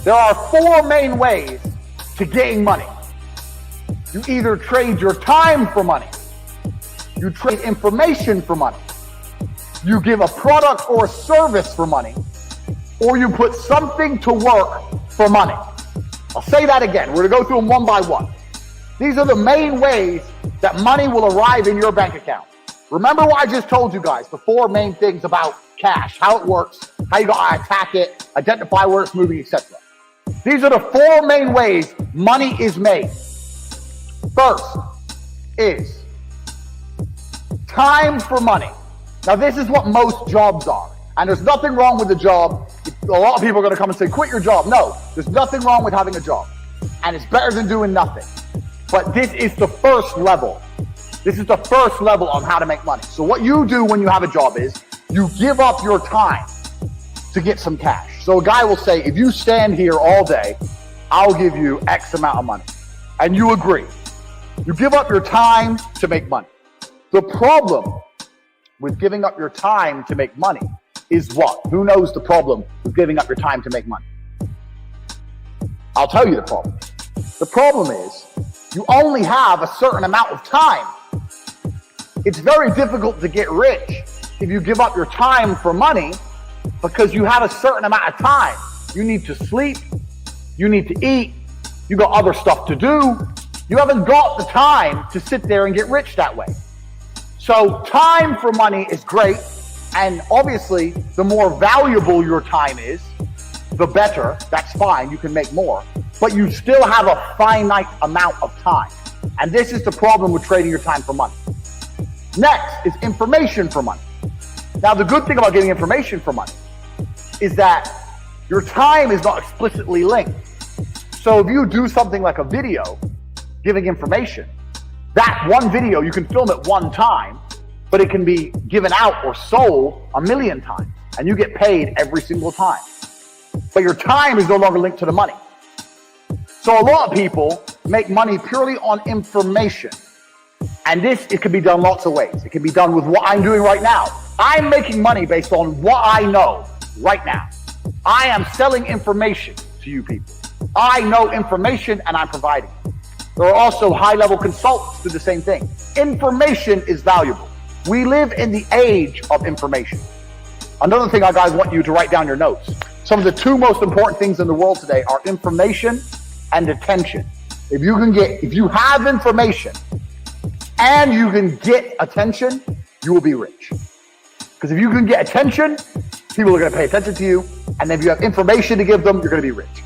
There are four main ways to getting money. You either trade your time for money, you trade information for money, you give a product or a service for money, or you put something to work for money. I'll say that again. We're going to go through them one by one. These are the main ways that money will arrive in your bank account. Remember what I just told you guys, the four main things about cash, how it works, how you gotta attack it, identify where it's moving, etc. These are the four main ways money is made. First is time for money. Now this is what most jobs are. And there's nothing wrong with the job. A lot of people are gonna come and say, quit your job. No, there's nothing wrong with having a job. And it's better than doing nothing. But this is the first level. This is the first level on how to make money. So what you do when you have a job is you give up your time to get some cash. So a guy will say, if you stand here all day, I'll give you X amount of money. And you agree. You give up your time to make money. The problem with giving up your time to make money is what? Who knows the problem with giving up your time to make money? I'll tell you the problem. The problem is you only have a certain amount of time. It's very difficult to get rich if you give up your time for money because you have a certain amount of time. You need to sleep, you need to eat, you got other stuff to do. You haven't got the time to sit there and get rich that way. So time for money is great, and obviously the more valuable your time is, the better. That's fine, you can make more, but you still have a finite amount of time. And this is the problem with trading your time for money. Next is information for money. Now, the good thing about getting information for money is that your time is not explicitly linked. So if you do something like a video giving information, that one video, you can film it one time, but it can be given out or sold 1,000,000 times, and you get paid every single time. But your time is no longer linked to the money. So a lot of people make money purely on information. And it can be done lots of ways. It can be done with what I'm doing right now. I'm making money based on what I know right now. I am selling information to you people. I know information and I'm providing it. There are also high-level consultants who do the same thing. Information is valuable. We live in the age of information. Another thing I guys want you to write down your notes. Some of the two most important things in the world today are information and attention. If you have information and you can get attention, you will be rich. Because if you can get attention, people are going to pay attention to you. And if you have information to give them, you're going to be rich.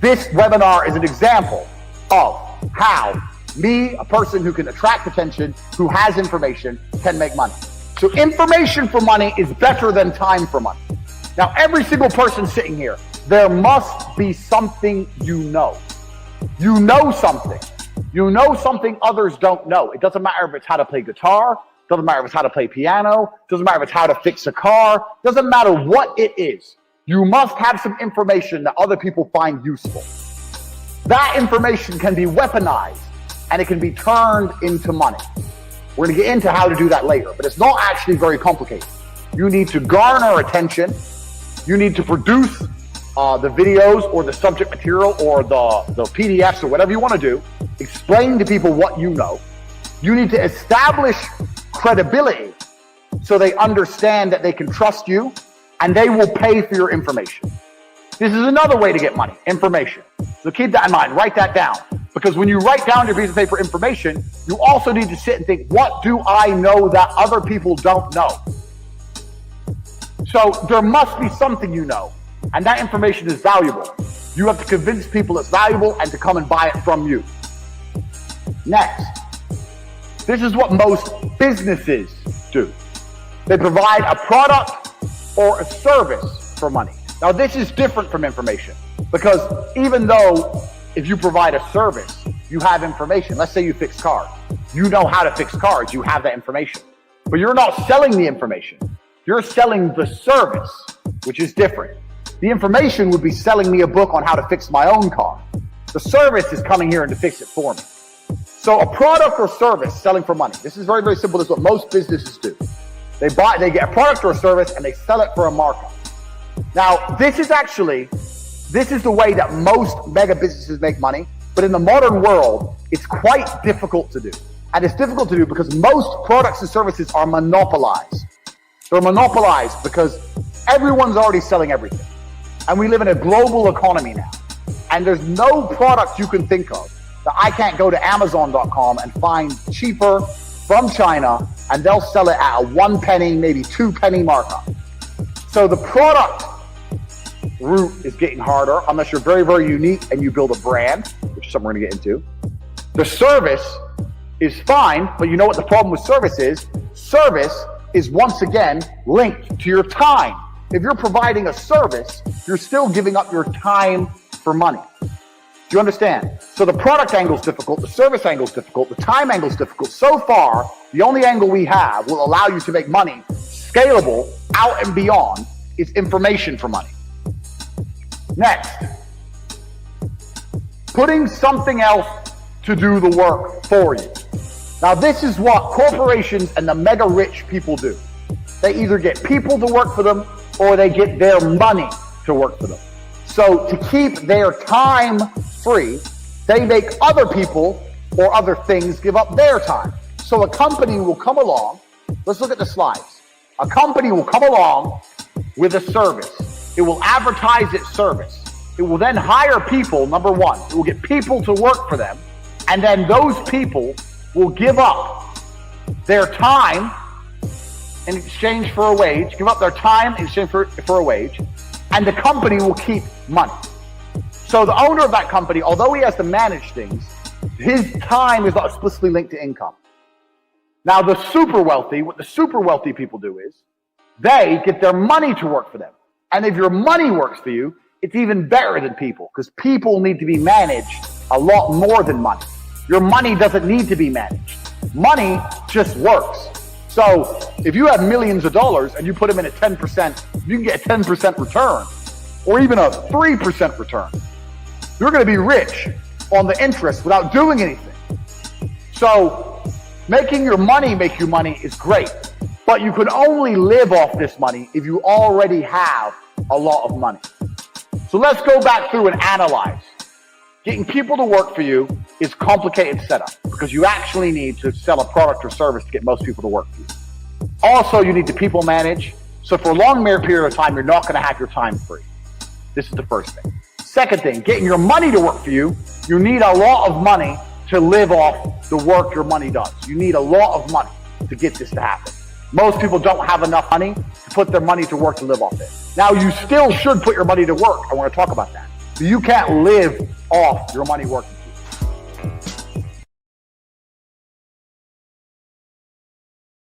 This webinar is an example of how me, a person who can attract attention, who has information, can make money. So information for money is better than time for money. Now, every single person sitting here, there must be something you know. You know something. You know something others don't know. It doesn't matter if it's how to play guitar, doesn't matter if it's how to play piano, doesn't matter if it's how to fix a car, doesn't matter what it is. You must have some information that other people find useful. That information can be weaponized and it can be turned into money. We're going to get into how to do that later, but it's not actually very complicated. You need to garner attention. You need to produce the videos or the subject material or the PDFs or whatever you want to do. Explain to people what you know. You need to establish credibility so they understand that they can trust you and they will pay for your information. This is another way to get money, information. So keep that in mind, write that down. Because when you write down your piece of paper information, you also need to sit and think, what do I know that other people don't know? So there must be something you know, and that information is valuable. You have to convince people it's valuable and to come and buy it from you. Next, this is what most businesses do. They provide a product or a service for money. Now, this is different from information because even though if you provide a service, you have information. Let's say you fix cars. You know how to fix cars. You have that information. But you're not selling the information. You're selling the service, which is different. The information would be selling me a book on how to fix my own car. The service is coming here and to fix it for me. So a product or service selling for money. This is very, very simple. This is what most businesses do. They get a product or a service and they sell it for a markup. Now, this is actually This is the way that most mega businesses make money, but in the modern world, it's quite difficult to do. And it's difficult to do because most products and services are monopolized. They're monopolized because everyone's already selling everything. And we live in a global economy now. And there's no product you can think of that I can't go to Amazon.com and find cheaper from China, and they'll sell it at a 1 penny, maybe 2 penny markup. So the product route is getting harder unless you're very, very unique and you build a brand, which is something we're gonna get into. The service is fine, but you know what the problem with service is? Service is once again linked to your time. If you're providing a service, you're still giving up your time for money. Do you understand? So the product angle is difficult, the service angle is difficult, the time angle is difficult. So far, the only angle we have will allow you to make money scalable out and beyond is information for money. Next, putting something else to do the work for you. Now, this is what corporations and the mega rich people do. They either get people to work for them or they get their money to work for them. So to keep their time free, they make other people or other things give up their time. So a company will come along. Let's look at the slides. A company will come along with a service. It will advertise its service. It will then hire people, number one. It will get people to work for them. And then those people will give up their time in exchange for a wage, give up their time in exchange for a wage, and the company will keep money. So the owner of that company, although he has to manage things, his time is not explicitly linked to income. Now the super wealthy, what the super wealthy people do is, they get their money to work for them. And if your money works for you, it's even better than people, because people need to be managed a lot more than money. Your money doesn't need to be managed. Money just works. So if you have millions of dollars and you put them in at 10%, you can get a 10% return or even a 3% return. You're going to be rich on the interest without doing anything. So making your money make you money is great, but you can only live off this money if you already have a lot of money. So let's go back through and analyze. Getting people to work for you is complicated setup because you actually need to sell a product or service to get most people to work for you. Also, you need to people manage. So for a long period of time, you're not going to have your time free. This is the first thing. Second thing, getting your money to work for you, you need a lot of money to live off the work your money does. You need a lot of money to get this to happen. Most people don't have enough money to put their money to work to live off it. Now, you still should put your money to work. I want to talk about that. You can't live off your money working.